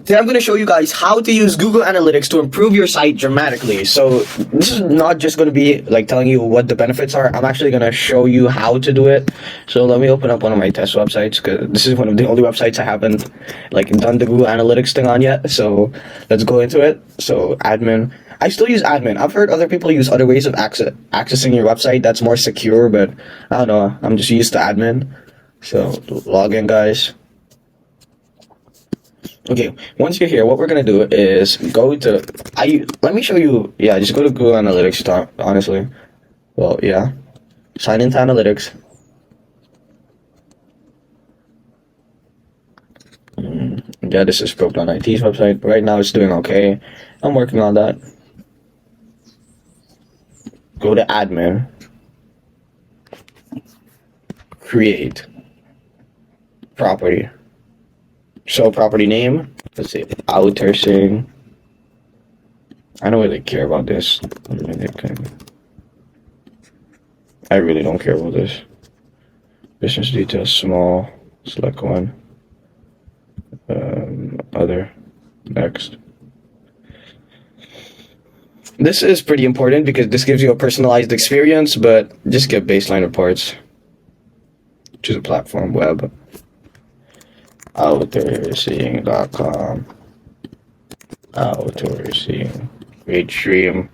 Today I'm going to show you guys how to use Google Analytics to improve your site dramatically. So this is not just going to be like telling you what the benefits are. I'm actually going to show you how to do it. So let me open up one of my test websites, because this is one of the only websites I haven't like done the Google Analytics thing on yet. So let's go into it. So admin. I still use admin. I've heard other people use other ways of accessing your website that's more secure, but I don't know. I'm just used to admin. So log in, guys. Okay, once you're here, what we're gonna do is go to let me show you. Yeah, just go to Google Analytics. Honestly, well, yeah, sign into Analytics. Yeah, this is Proton IT's website. Right now, it's doing okay. I'm working on that. Go to admin, create property. So property name. Let's see, outsourcing. I don't really care about this. I really don't care about this. Business details, small. Select one. Other. Next. This is pretty important because this gives you a personalized experience, but just get baseline reports. Choose a platform, web. Outsourcing.com. Outsourcing. Create stream.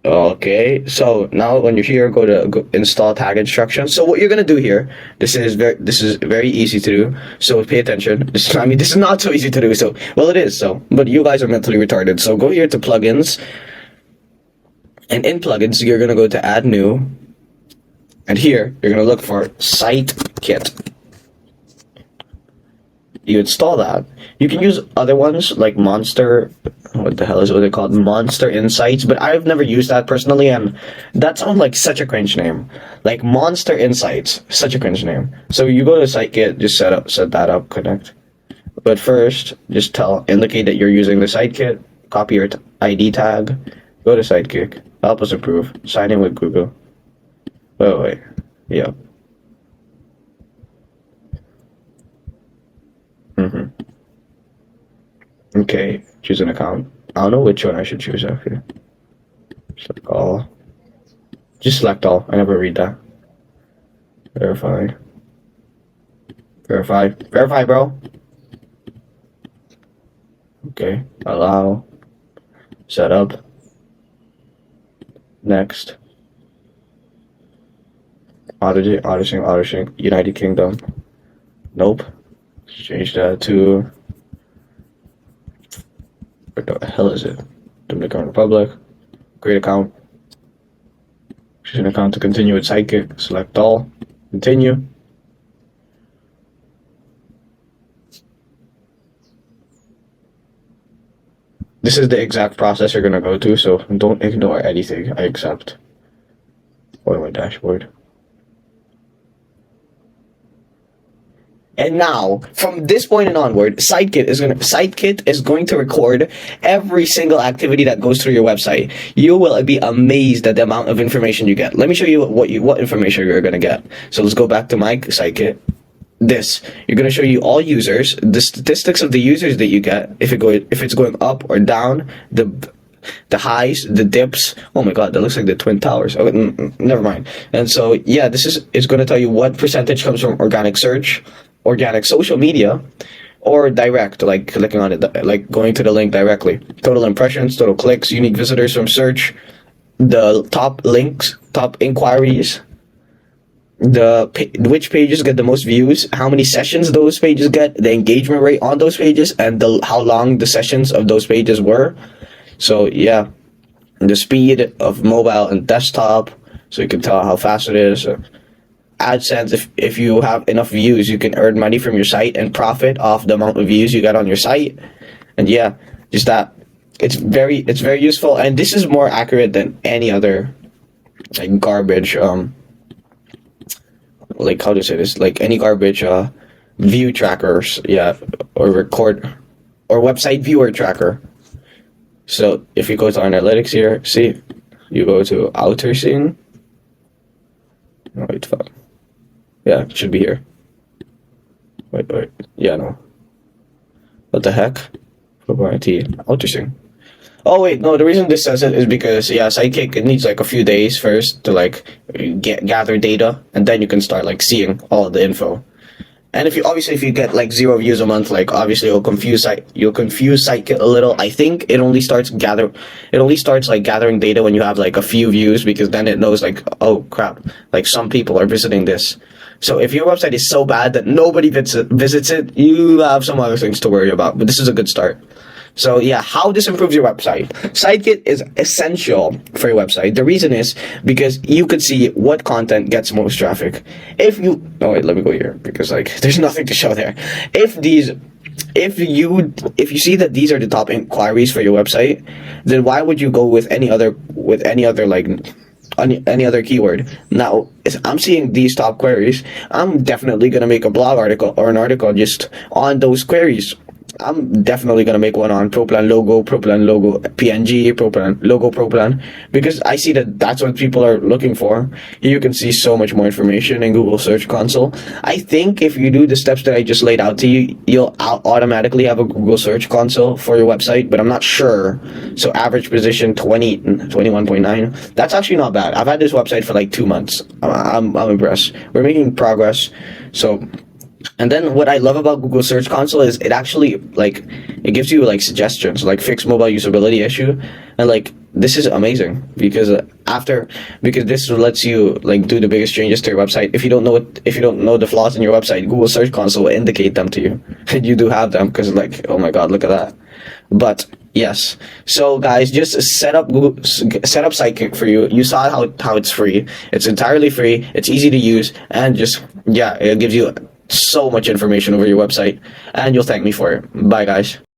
Okay, so now when you're here, go to install tag instructions. So what you're gonna do here, this is very easy to do. So pay attention. This is not so easy to do. So well, it is. So, but you guys are mentally retarded. So go here to plugins, and in plugins you're gonna go to add new, and here you're gonna look for site kit. You install that. You can use other ones like Monster. What the hell is it called? Monster Insights. But I've never used that personally, and that sounds like such a cringe name. Like Monster Insights, such a cringe name. So you go to SiteKit, just set that up, connect. But first, just indicate that you're using the SiteKit. Copy your ID tag. Go to SiteKit. Help us improve. Sign in with Google. Wait. Yeah. Okay, choose an account. I don't know which one I should choose actually. Select all. Just select all. I never read that. Verify. Verify, bro. Okay. Allow. Set up. Next. Auditing. United Kingdom. Nope. Let's change that to. What the hell is it? Dominican Republic. Create account. Choose an account to continue with SiteKit. Select all. Continue. This is the exact process you're gonna go to, so don't ignore anything. I accept. Or my dashboard. And now, from this point and onward, SiteKit is going to record every single activity that goes through your website. You will be amazed at the amount of information you get. Let me show you what information you're going to get. So let's go back to my SiteKit. You're going to show you all users, the statistics of the users that you get, if it's going up or down, the highs, the dips. Oh my god, that looks like the Twin Towers. Oh, never mind. And so yeah, it's going to tell you what percentage comes from organic search, organic social media, or direct, like clicking on it, like going to the link directly. Total impressions, total clicks, unique visitors from search, the top links, top inquiries, which pages get the most views, how many sessions those pages get, the engagement rate on those pages, and how long the sessions of those pages were. So yeah, the speed of mobile and desktop, so you can tell how fast it is. AdSense, if you have enough views, you can earn money from your site and profit off the amount of views you get on your site. And yeah, just that. It's very useful, and this is more accurate than any other like garbage like how to say this, like any garbage view trackers, yeah, or website viewer tracker. So if you go to analytics here, see, you go to outsourcing. Oh, wait, fuck. Yeah, it should be here. Wait. Yeah, no. What the heck? Propriety. Interesting. Oh wait, no. The reason this says it is because yeah, Sidekick it needs like a few days first to like gather data, and then you can start like seeing all the info. And if you obviously if you get like 0 views a month, like obviously you'll confuse Sitekit a little. I think it only starts like gathering data when you have like a few views, because then it knows like, oh crap, like some people are visiting this. So if your website is so bad that nobody visits it, you have some other things to worry about. But this is a good start. So yeah, how this improves your website. Sitekit is essential for your website. The reason is because you could see what content gets most traffic. If you, oh wait, let me go here because like there's nothing to show there. If you see that these are the top inquiries for your website, then why would you go with any other like any other keyword? Now, if I'm seeing these top queries, I'm definitely gonna make a blog article or an article just on those queries. I'm definitely gonna make one on Proplan logo, PNG, Proplan, because I see that that's what people are looking for. You can see so much more information in Google Search Console. I think if you do the steps that I just laid out to you, you'll automatically have a Google Search Console for your website, but I'm not sure. So average position 21.9. That's actually not bad. I've had this website for like 2 months. I'm impressed. We're making progress. So, and then what I love about Google Search Console is it actually like it gives you like suggestions, like fix mobile usability issue, and like this is amazing because because this lets you like do the biggest changes to your website. If you don't know the flaws in your website, Google Search Console will indicate them to you, and you do have them because like, oh my god, look at that. But yes, so guys, just set up Sidekick for you. You saw how it's free. It's entirely free. It's easy to use, and just yeah, it gives you so much information over your website, and you'll thank me for it. Bye, guys.